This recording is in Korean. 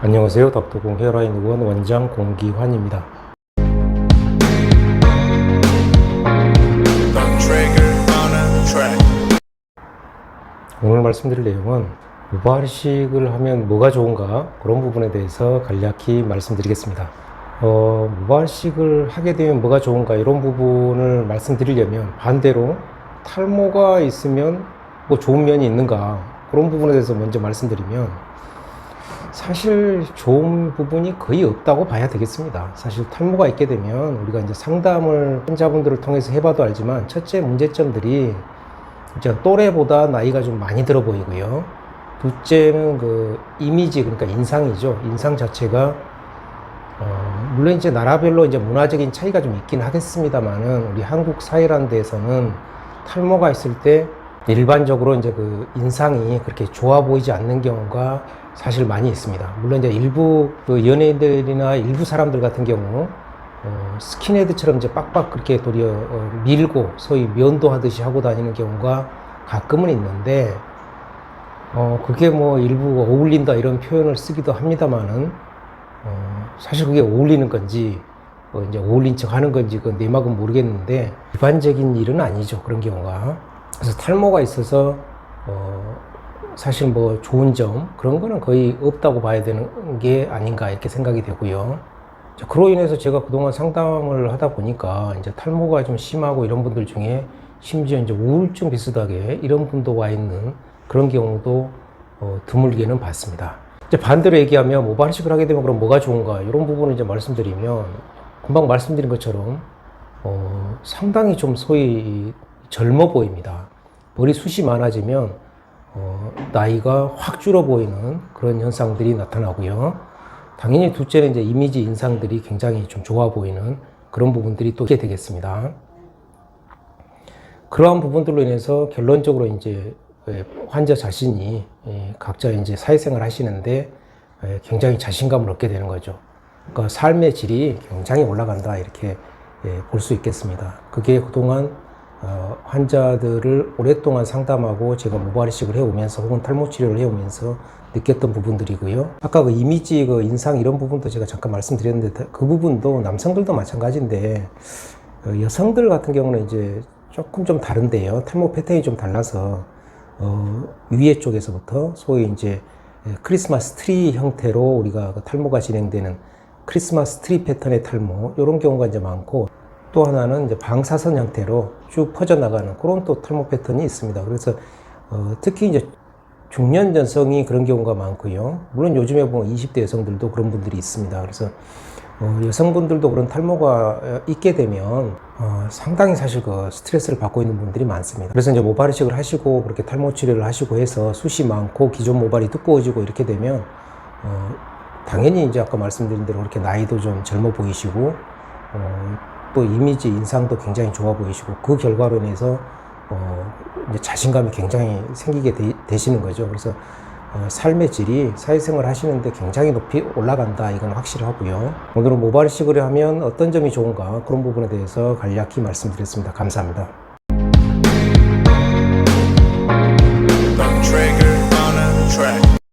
안녕하세요. 닥터공 헤어라인 의원 원장 공기환입니다. 오늘 말씀드릴 내용은 무발식을 하면 뭐가 좋은가, 그런 부분에 대해서 간략히 말씀드리겠습니다. 무발식을 하게 되면 뭐가 좋은가, 이런 부분을 말씀드리려면 반대로 탈모가 있으면 뭐 좋은 면이 있는가, 그런 부분에 대해서 먼저 말씀드리면 사실 좋은 부분이 거의 없다고 봐야 되겠습니다. 사실 탈모가 있게 되면 우리가 이제 상담을 환자분들을 통해서 해봐도 알지만, 첫째 문제점들이 이제 또래보다 나이가 좀 많이 들어 보이고요. 둘째는 그 이미지, 그러니까 인상이죠. 인상 자체가 물론 이제 나라별로 이제 문화적인 차이가 좀 있긴 하겠습니다만은, 우리 한국 사회라는 데에서는 탈모가 있을 때 일반적으로 이제 그 인상이 그렇게 좋아 보이지 않는 경우가 사실 많이 있습니다. 물론 이제 일부 그 연예인들이나 일부 사람들 같은 경우 스킨헤드처럼 이제 빡빡 그렇게 도리어 밀고 소위 면도하듯이 하고 다니는 경우가 가끔은 있는데, 그게 뭐 일부 어울린다 이런 표현을 쓰기도 합니다만은, 사실 그게 어울리는 건지 이제 어울린 척 하는 건지 그 내막은 모르겠는데, 일반적인 일은 아니죠, 그런 경우가. 그래서 탈모가 있어서 사실 뭐 좋은 점, 그런 거는 거의 없다고 봐야 되는 게 아닌가, 이렇게 생각이 되고요. 그로 인해서 제가 그동안 상담을 하다 보니까 이제 탈모가 좀 심하고 이런 분들 중에 심지어 이제 우울증 비슷하게 이런 분도 와 있는 그런 경우도 드물게는 봤습니다. 이제 반대로 얘기하면 모발이식을 하게 되면 그럼 뭐가 좋은가, 이런 부분을 이제 말씀드리면, 금방 말씀드린 것처럼 상당히 좀 소위 젊어 보입니다. 머리숱이 많아지면 나이가 확 줄어 보이는 그런 현상들이 나타나고요. 당연히 둘째는 이제 이미지 인상들이 굉장히 좀 좋아 보이는 그런 부분들이 또 있게 되겠습니다. 그러한 부분들로 인해서 결론적으로 이제 환자 자신이 각자 이제 사회생활 하시는데 굉장히 자신감을 얻게 되는 거죠. 그러니까 삶의 질이 굉장히 올라간다, 이렇게 볼 수 있겠습니다. 그게 그동안 환자들을 오랫동안 상담하고 제가 모발이식을 해오면서 혹은 탈모 치료를 해오면서 느꼈던 부분들이고요. 아까 그 이미지, 그 인상 이런 부분도 제가 잠깐 말씀드렸는데, 그 부분도 남성들도 마찬가지인데 여성들 같은 경우는 이제 조금 좀 다른데요. 탈모 패턴이 좀 달라서 위에 쪽에서부터 소위 이제 크리스마스 트리 형태로 우리가 그 탈모가 진행되는 크리스마스 트리 패턴의 탈모, 이런 경우가 이제 많고, 또 하나는 이제 방사선 형태로 쭉 퍼져나가는 그런 또 탈모 패턴이 있습니다. 그래서 특히 이제 중년 여성이 그런 경우가 많고요. 물론 요즘에 보면 20대 여성들도 그런 분들이 있습니다. 그래서 여성분들도 그런 탈모가 있게 되면 상당히 사실 그 스트레스를 받고 있는 분들이 많습니다. 그래서 이제 모발이식을 하시고 그렇게 탈모 치료를 하시고 해서 숱이 많고 기존 모발이 두꺼워지고 이렇게 되면 당연히 이제 아까 말씀드린 대로 그렇게 나이도 좀 젊어 보이시고 또 이미지 인상도 굉장히 좋아 보이시고, 그 결과로 인해서 이제 자신감이 굉장히 생기게 되시는 거죠. 그래서 삶의 질이 사회생활 하시는데 굉장히 높이 올라간다, 이건 확실하고요. 오늘은 모발이식을 하면 어떤 점이 좋은가, 그런 부분에 대해서 간략히 말씀드렸습니다. 감사합니다.